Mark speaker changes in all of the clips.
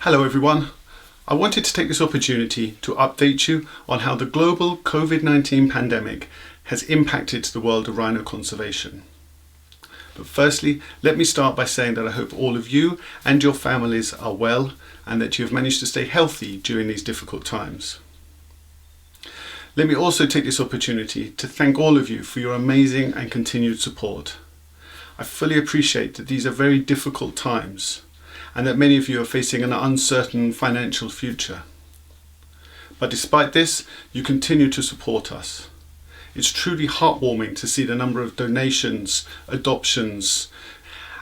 Speaker 1: Hello everyone. I wanted to take this opportunity to update you on how the global COVID-19 pandemic has impacted the world of rhino conservation. But firstly, let me start by saying that I hope all of you and your families are well and that you have managed to stay healthy during these difficult times. Let me also take this opportunity to thank all of you for your amazing and continued support. I fully appreciate that these are very difficult times and that many of you are facing an uncertain financial future. But despite this, you continue to support us. It's truly heartwarming to see the number of donations, adoptions,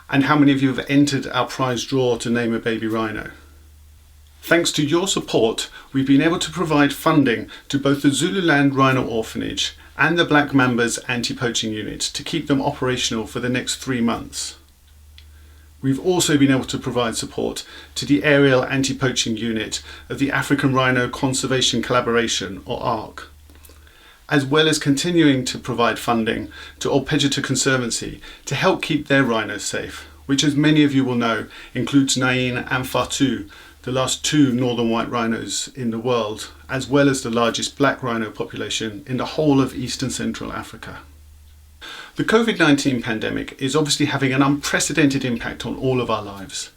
Speaker 1: and how many of you have entered our prize draw to name a baby rhino. Thanks to your support, we've been able to provide funding to both the Zululand Rhino Orphanage and the Black Mamba's Anti-Poaching Unit to keep them operational for the next 3 months. We've also been able to provide support to the Aerial Anti-Poaching Unit of the African Rhino Conservation Collaboration, or ARC, as well as continuing to provide funding to Olpejeta Conservancy to help keep their rhinos safe, which, as many of you will know, includes Nain and Fatu, the last 2 northern white rhinos in the world, as well as the largest black rhino population in the whole of East and Central Africa. The COVID-19 pandemic is obviously having an unprecedented impact on all of our lives.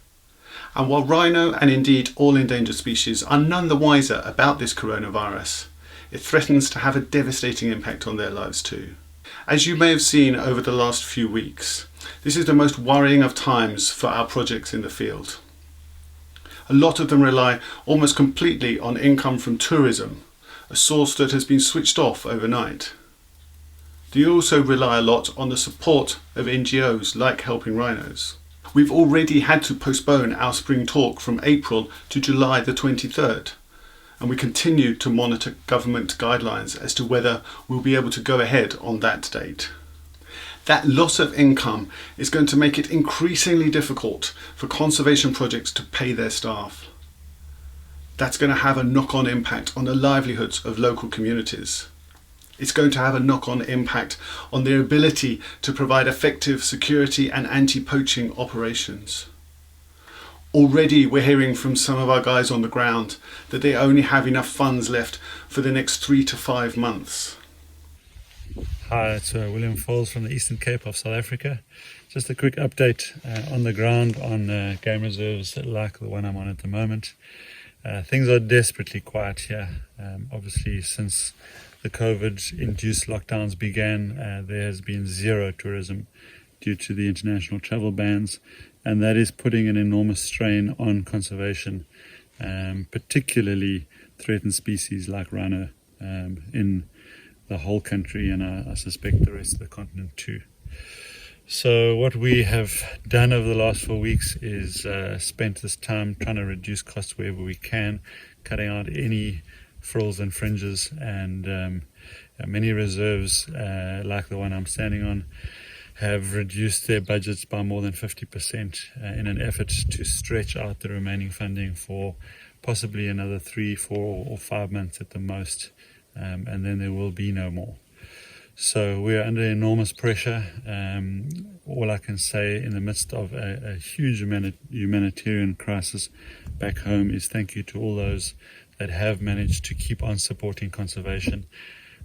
Speaker 1: And while rhino and indeed all endangered species are none the wiser about this coronavirus, it threatens to have a devastating impact on their lives too. As you may have seen over the last few weeks, this is the most worrying of times for our projects in the field. A lot of them rely almost completely on income from tourism, a source that has been switched off overnight. They also rely a lot on the support of NGOs like Helping Rhinos. We've already had to postpone our spring talk from April to July the 23rd, and we continue to monitor government guidelines as to whether we'll be able to go ahead on that date. That loss of income is going to make it increasingly difficult for conservation projects to pay their staff. That's going to have a knock-on impact on the livelihoods of local communities. It's going to have a knock-on impact on their ability to provide effective security and anti-poaching operations. Already we're hearing from some of our guys on the ground that they only have enough funds left for the next 3 to 5 months.
Speaker 2: Hi, it's William Fowlds from the Eastern Cape of South Africa. Just a quick update on the ground on game reserves like the one I'm on at the moment. Things are desperately quiet here. Obviously, since the COVID-induced lockdowns began, there has been zero tourism due to the international travel bans, and that is putting an enormous strain on conservation, particularly threatened species like rhino in the whole country, and I suspect the rest of the continent too. So what we have done over the last 4 weeks is spent this time trying to reduce costs wherever we can, cutting out any frills and fringes, and many reserves like the one I'm standing on have reduced their budgets by more than 50% in an effort to stretch out the remaining funding for possibly another 3, 4 or 5 months at the most. And then there will be no more. So we are under enormous pressure. All I can say in the midst of a huge humanitarian crisis back home is thank you to all those that have managed to keep on supporting conservation.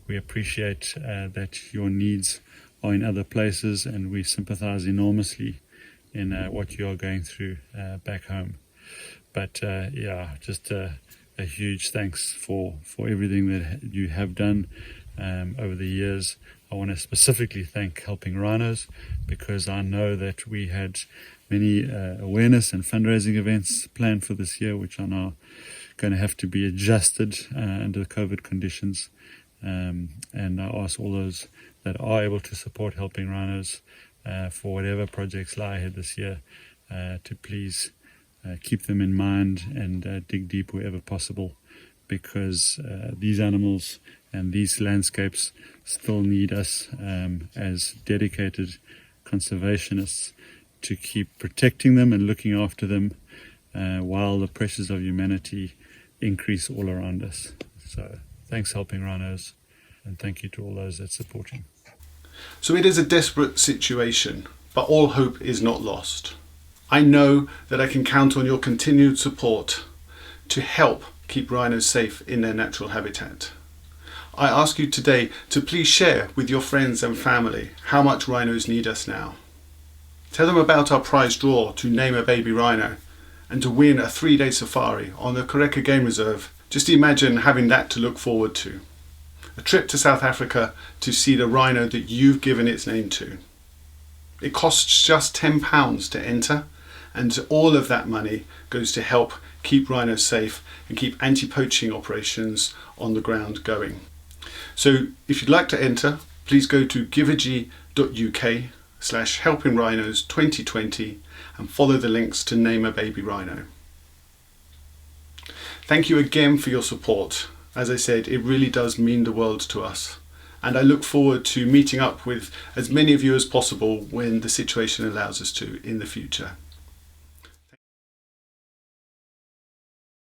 Speaker 2: We appreciate that your needs are in other places, and we sympathize enormously in what you are going through back home. But just a huge thanks for everything that you have done over the years. I want to specifically thank Helping Rhinos, because I know that we had many awareness and fundraising events planned for this year, which are now going to have to be adjusted under the COVID conditions. And I ask all those that are able to support Helping Rhinos for whatever projects lie ahead this year to please keep them in mind and dig deep wherever possible, because these animals and these landscapes still need us as dedicated conservationists to keep protecting them and looking after them while the pressures of humanity increase all around us. So thanks Helping Rhinos, and thank you to all those that support him.
Speaker 1: So it is a desperate situation, but all hope is not lost. I know that I can count on your continued support to help keep rhinos safe in their natural habitat. I ask you today to please share with your friends and family how much rhinos need us now. Tell them about our prize draw to name a baby rhino and to win a 3-day safari on the Koreka Game Reserve. Just imagine having that to look forward to. A trip to South Africa to see the rhino that you've given its name to. It costs just £10 to enter, and all of that money goes to help keep rhinos safe and keep anti-poaching operations on the ground going. So if you'd like to enter, please go to givergy.uk/helpingrhinos2020 and follow the links to name a baby rhino. Thank you again for your support. As I said, it really does mean the world to us. And I look forward to meeting up with as many of you as possible when the situation allows us to in the future.